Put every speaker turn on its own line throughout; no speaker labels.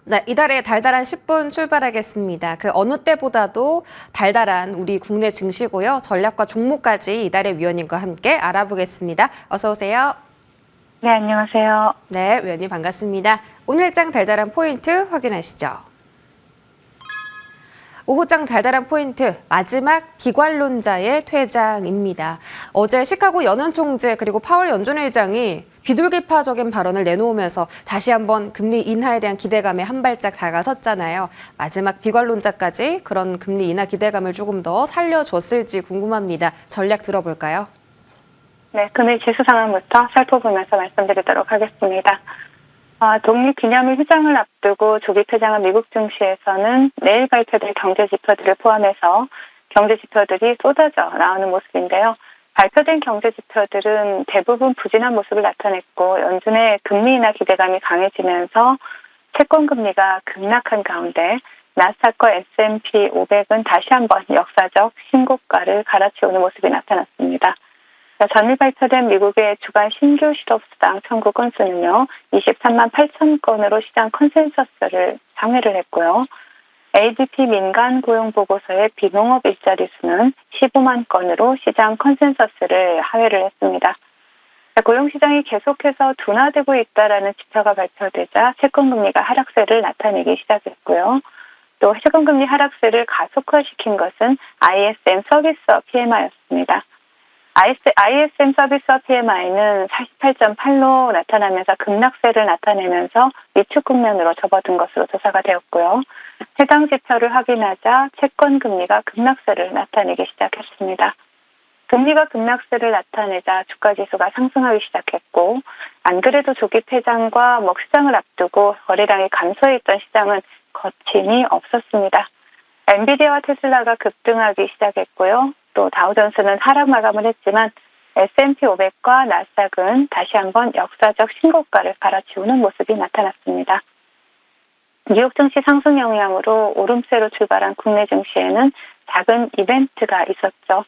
네, 이달의 달달한 10분 출발하겠습니다. 그 어느 때보다도 달달한 우리 국내 증시고요. 전략과 종목까지 이달의 위원님과 함께 알아보겠습니다. 어서 오세요.
네, 안녕하세요.
네, 위원님 반갑습니다. 오늘장 달달한 포인트 확인하시죠. 오후장 달달한 포인트, 마지막 기관론자의 퇴장입니다. 어제 시카고 연은총재 그리고 파월 연준의장이 비둘기파적인 발언을 내놓으면서 다시 한번 금리 인하에 대한 기대감에 한 발짝 다가섰잖아요. 마지막 비관론자까지 그런 금리 인하 기대감을 조금 더 살려줬을지 궁금합니다. 전략 들어볼까요?
네, 금일 지수 상황부터 살펴보면서 말씀드리도록 하겠습니다. 독립기념일 휴장을 앞두고 조기 퇴장한 미국 증시에서는 내일 발표될 경제지표들을 포함해서 경제지표들이 쏟아져 나오는 모습인데요. 발표된 경제지표들은 대부분 부진한 모습을 나타냈고 연준의 금리 인하 기대감이 강해지면서 채권금리가 급락한 가운데 나스닥과 S&P 500은 다시 한번 역사적 신고가를 갈아치우는 모습이 나타났습니다. 전일 발표된 미국의 주간 신규 실업수당 청구 건수는요, 23만 8천 건으로 시장 컨센서스를 상회를 했고요. ADP 민간 고용 보고서의 비농업 일자리 수는 15만 건으로 시장 컨센서스를 하회를 했습니다. 고용시장이 계속해서 둔화되고 있다라는 지표가 발표되자 채권금리가 하락세를 나타내기 시작했고요. 또 채권금리 하락세를 가속화시킨 것은 ISM 서비스업 PMI였습니다. ISM 서비스업 PMI는 48.8로 나타나면서 급락세를 나타내면서 위축 국면으로 접어든 것으로 조사가 되었고요. 해당 지표를 확인하자 채권 금리가 급락세를 나타내기 시작했습니다. 금리가 급락세를 나타내자 주가지수가 상승하기 시작했고, 안 그래도 조기 폐장과 시장을 앞두고 거래량이 감소했던 시장은 거침이 없었습니다. 엔비디아와 테슬라가 급등하기 시작했고요. 또 다우존스는 하락 마감을 했지만 S&P 500과 나스닥은 다시 한번 역사적 신고가를 갈아치우는 모습이 나타났습니다. 뉴욕 증시 상승 영향으로 오름세로 출발한 국내 증시에는 작은 이벤트가 있었죠.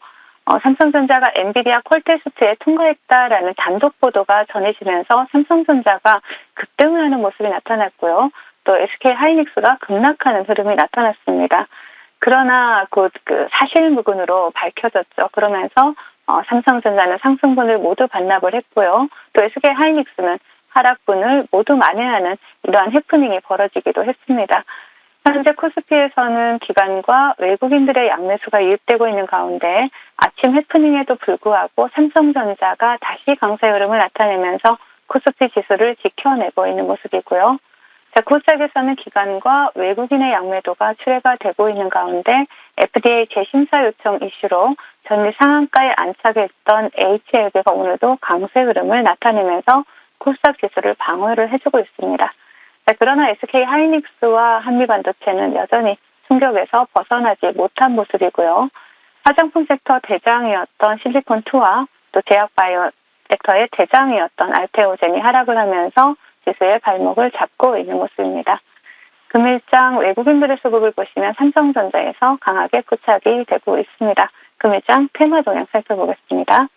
삼성전자가 엔비디아 퀄테스트에 통과했다라는 단독 보도가 전해지면서 삼성전자가 급등을 하는 모습이 나타났고요. 또 SK 하이닉스가 급락하는 흐름이 나타났습니다. 그러나 곧 사실무근으로 밝혀졌죠. 그러면서 삼성전자는 상승분을 모두 반납을 했고요. 또 SK 하이닉스는 하락분을 모두 만회하는 이러한 해프닝이 벌어지기도 했습니다. 현재 코스피에서는 기관과 외국인들의 양매수가 유입되고 있는 가운데 아침 해프닝에도 불구하고 삼성전자가 다시 강세 흐름을 나타내면서 코스피 지수를 지켜내고 있는 모습이고요. 코스닥에서는 기관과 외국인의 양매도가 출회가 되고 있는 가운데 FDA 재심사 요청 이슈로 전일 상한가에 안착했던 HLB가 오늘도 강세 흐름을 나타내면서 코스닥 지수를 방어를 해주고 있습니다. 그러나 SK 하이닉스와 한미반도체는 여전히 충격에서 벗어나지 못한 모습이고요. 화장품 섹터 대장이었던 실리콘2와 또 제약바이오 섹터의 대장이었던 알테오젠이 하락을 하면서 지수의 발목을 잡고 있는 모습입니다. 금일장 외국인들의 수급을 보시면 삼성전자에서 강하게 포착이 되고 있습니다. 금일장 테마 동향 살펴보겠습니다.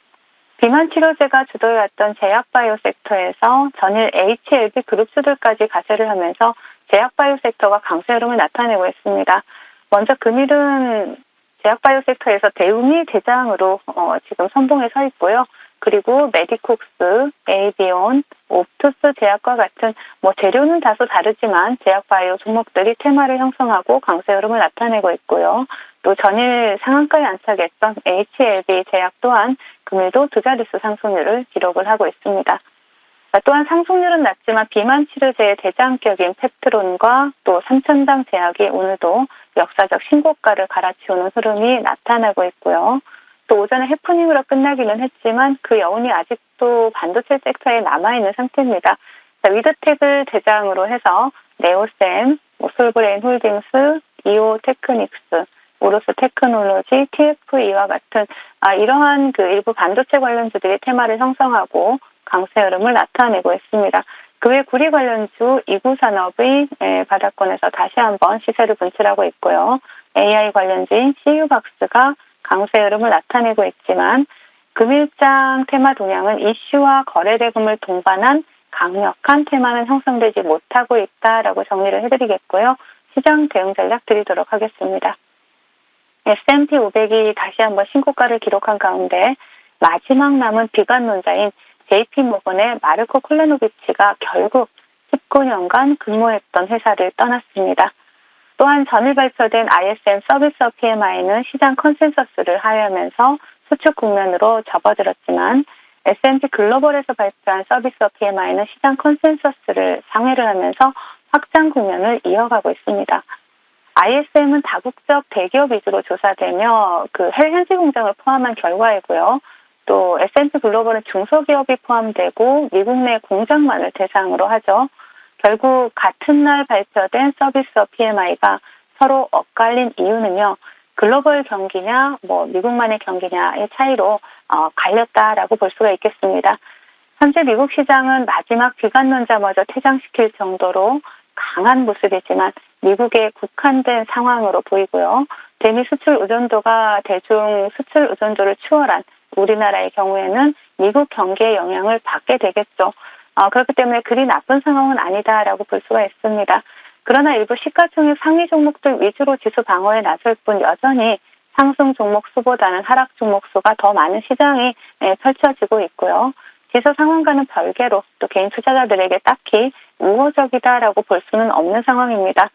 비만 치료제가 주도해왔던 제약바이오 섹터에서 전일 HLB 그룹주들까지 가세를 하면서 제약바이오 섹터가 강세 흐름을 나타내고 있습니다. 먼저 금일은 제약바이오 섹터에서 대웅이 대장으로 지금 선봉에 서 있고요. 그리고 메디콕스, 에이비온, 옵투스 제약과 같은 재료는 다소 다르지만 제약바이오 종목들이 테마를 형성하고 강세 흐름을 나타내고 있고요. 또 전일 상한가에 안착했던 HLB 제약 또한 금일도 두 자릿수 상승률을 기록을 하고 있습니다. 또한 상승률은 낮지만 비만 치료제의 대장격인 펩트론과 또 삼천당 제약이 오늘도 역사적 신고가를 갈아치우는 흐름이 나타나고 있고요. 또 오전에 해프닝으로 끝나기는 했지만 그 여운이 아직도 반도체 섹터에 남아있는 상태입니다. 위드텍을 대장으로 해서 네오셈, 솔브레인 홀딩스, 이오 테크닉스, 오로스 테크놀로지, TFE와 같은 이러한 일부 반도체 관련주들이 테마를 형성하고 강세 흐름을 나타내고 있습니다. 그 외 구리 관련주 이구산업의 바닥권에서 다시 한번 시세를 분출하고 있고요. AI 관련주인 CU박스가 강세 흐름을 나타내고 있지만 금일장 테마 동향은 이슈와 거래 대금을 동반한 강력한 테마는 형성되지 못하고 있다라고 정리를 해드리겠고요. 시장 대응 전략 드리도록 하겠습니다. S&P 500이 다시 한번 신고가를 기록한 가운데 마지막 남은 비관론자인 JP모건의 마르코 콜레노비치가 결국 19년간 근무했던 회사를 떠났습니다. 또한 전일 발표된 ISM 서비스 PMI는 시장 컨센서스를 하회하면서 수축 국면으로 접어들었지만 S&P 글로벌에서 발표한 서비스 PMI는 시장 컨센서스를 상회를 하면서 확장 국면을 이어가고 있습니다. ISM은 다국적 대기업 위주로 조사되며 현지 공장을 포함한 결과이고요. 또 S&P 글로벌은 중소기업이 포함되고 미국 내 공장만을 대상으로 하죠. 결국 같은 날 발표된 서비스 PMI가 서로 엇갈린 이유는요. 글로벌 경기냐, 미국만의 경기냐의 차이로 갈렸다라고 볼 수가 있겠습니다. 현재 미국 시장은 마지막 비관론자마저 퇴장시킬 정도로 강한 모습이지만 미국에 국한된 상황으로 보이고요. 대미 수출 의존도가 대중 수출 의존도를 추월한 우리나라의 경우에는 미국 경기의 영향을 받게 되겠죠. 그렇기 때문에 그리 나쁜 상황은 아니다라고 볼 수가 있습니다. 그러나 일부 시가총액 상위 종목들 위주로 지수 방어에 나설 뿐 여전히 상승 종목 수보다는 하락 종목 수가 더 많은 시장이 펼쳐지고 있고요. 지수 상황과는 별개로 또 개인 투자자들에게 딱히 우호적이다라고 볼 수는 없는 상황입니다.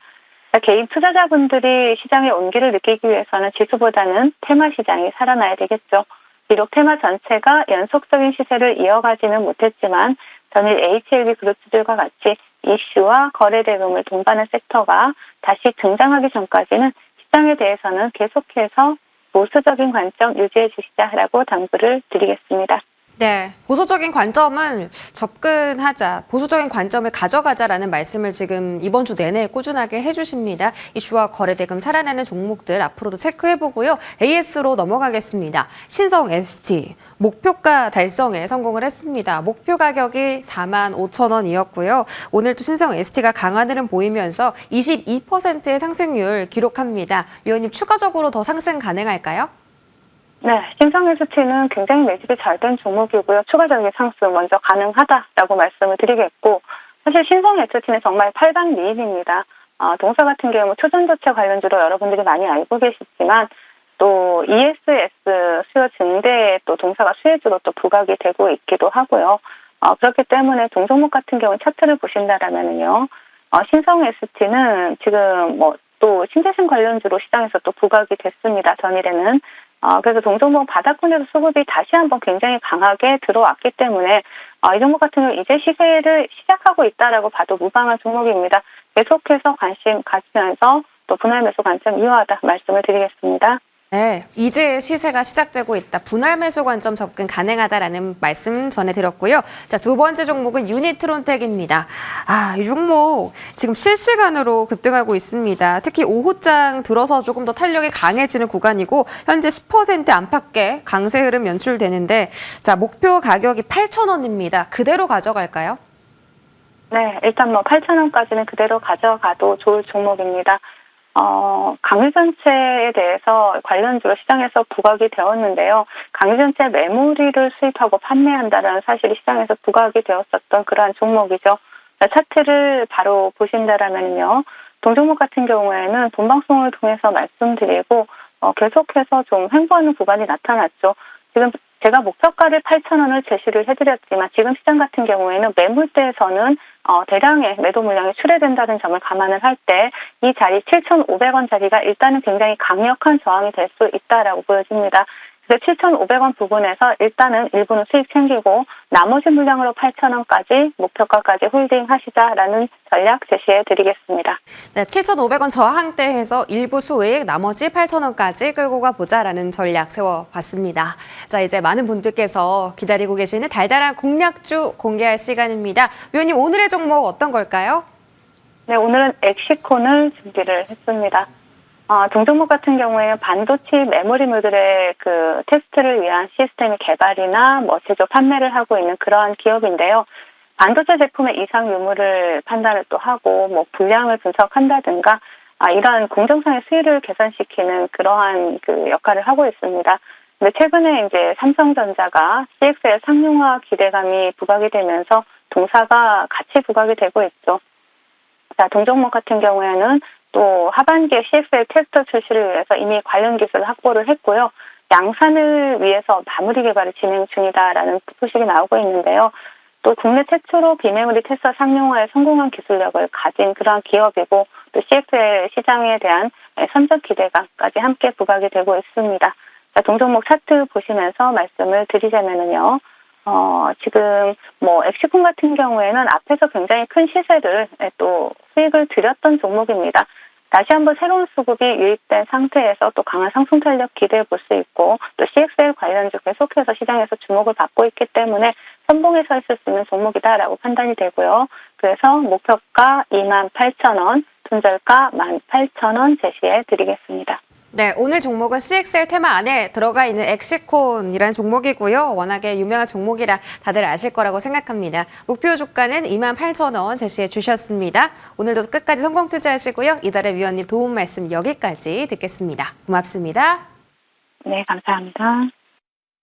개인 투자자분들이 시장의 온기를 느끼기 위해서는 지수보다는 테마 시장이 살아나야 되겠죠. 비록 테마 전체가 연속적인 시세를 이어가지는 못했지만 전일 HLB 그룹주들과 같이 이슈와 거래 대금을 동반한 섹터가 다시 등장하기 전까지는 시장에 대해서는 계속해서 보수적인 관점 유지해 주시자라고 당부를 드리겠습니다.
네, 보수적인 관점을 접근하자, 보수적인 관점을 가져가자라는 말씀을 지금 이번 주 내내 꾸준하게 해주십니다. 이슈와 거래대금 살아나는 종목들 앞으로도 체크해보고요. AS로 넘어가겠습니다. 신성 ST, 목표가 달성에 성공을 했습니다. 목표 가격이 45,000원이었고요. 오늘 또 신성 ST가 강한 흐름 보이면서 22%의 상승률 기록합니다. 위원님, 추가적으로 더 상승 가능할까요?
네, 신성 ST는 굉장히 매집이 잘 된 종목이고요. 추가적인 상승 먼저 가능하다라고 말씀을 드리겠고, 사실 신성 ST는 정말 팔방미인입니다. 동사 같은 경우 초전도체 관련주로 여러분들이 많이 알고 계시지만 또 ESS 수요 증대에 또 동사가 수혜주로 또 부각이 되고 있기도 하고요. 그렇기 때문에 동종목 같은 경우 차트를 보신다라면요, 신성 ST는 지금 또 신재생 관련주로 시장에서 또 부각이 됐습니다. 전일에는. 그래서 동종목 바닥권에서 수급이 다시 한번 굉장히 강하게 들어왔기 때문에 이 종목 같은 경우 이제 시세를 시작하고 있다라고 봐도 무방한 종목입니다. 계속해서 관심 가지면서 또 분할 매수 관점 이어하다 말씀을 드리겠습니다.
네, 이제 시세가 시작되고 있다. 분할 매수 관점 접근 가능하다라는 말씀 전해드렸고요. 자, 두 번째 종목은 유니트론텍입니다. 이 종목 지금 실시간으로 급등하고 있습니다. 특히 오후장 들어서 조금 더 탄력이 강해지는 구간이고 현재 10% 안팎의 강세 흐름 연출되는데 자, 목표 가격이 8,000원입니다. 그대로 가져갈까요?
네, 일단 8,000원까지는 그대로 가져가도 좋을 종목입니다. 강유전체에 대해서 관련주로 시장에서 부각이 되었는데요. 강유전체 메모리를 수입하고 판매한다는 사실이 시장에서 부각이 되었었던 그러한 종목이죠. 차트를 바로 보신다라면요. 동종목 같은 경우에는 본방송을 통해서 말씀드리고 계속해서 좀 횡보하는 구간이 나타났죠. 지금 제가 목표가를 8,000원을 제시를 해드렸지만 지금 시장 같은 경우에는 매물대에서는 대량의 매도 물량이 출회된다는 점을 감안을 할 때 이 자리 7,500원 자리가 일단은 굉장히 강력한 저항이 될 수 있다라고 보여집니다. 그래서 7,500원 부분에서 일단은 일부는 수익 챙기고 나머지 물량으로 8,000원까지 목표가까지 홀딩하시자라는 전략 제시해 드리겠습니다.
네, 7,500원 저항대에서 일부 수익, 나머지 8,000원까지 끌고 가보자라는 전략 세워봤습니다. 자, 이제 많은 분들께서 기다리고 계시는 달달한 공략주 공개할 시간입니다. 위원님, 오늘의 종목 어떤 걸까요?
네, 오늘은 엑시콘을 준비를 했습니다. 동종목 같은 경우에 반도체 메모리물들의 테스트를 위한 시스템 개발이나 제조 판매를 하고 있는 그러한 기업인데요. 반도체 제품의 이상 유무를 판단을 또 하고 분량을 분석한다든가 이러한 공정상의 수율을 개선시키는 그러한 역할을 하고 있습니다. 근데 최근에 이제 삼성전자가 CX의 상용화 기대감이 부각이 되면서 동사가 같이 부각이 되고 있죠. 자, 동종목 같은 경우에는 또 하반기에 CXL 테스터 출시를 위해서 이미 관련 기술을 확보를 했고요. 양산을 위해서 마무리 개발을 진행 중이다라는 소식이 나오고 있는데요. 또 국내 최초로 비메모리 테스터 상용화에 성공한 기술력을 가진 그러한 기업이고 또 CXL 시장에 대한 선적 기대감까지 함께 부각이 되고 있습니다. 자, 동종목 차트 보시면서 말씀을 드리자면은요. 지금 엑시콘 같은 경우에는 앞에서 굉장히 큰 시세를 또 수익을 드렸던 종목입니다. 다시 한번 새로운 수급이 유입된 상태에서 또 강한 상승 탄력 기대해 볼 수 있고 또 CXL 관련주 계속해서 시장에서 주목을 받고 있기 때문에 선봉에 서 있을 수 있는 종목이다라고 판단이 되고요. 그래서 목표가 28,000원, 손절가 18,000원 제시해 드리겠습니다.
네, 오늘 종목은 CXL 테마 안에 들어가 있는 엑시콘이라는 종목이고요. 워낙에 유명한 종목이라 다들 아실 거라고 생각합니다. 목표 주가는 28,000원 제시해 주셨습니다. 오늘도 끝까지 성공 투자하시고요. 이달의 위원님 도움 말씀 여기까지 듣겠습니다. 고맙습니다.
네, 감사합니다.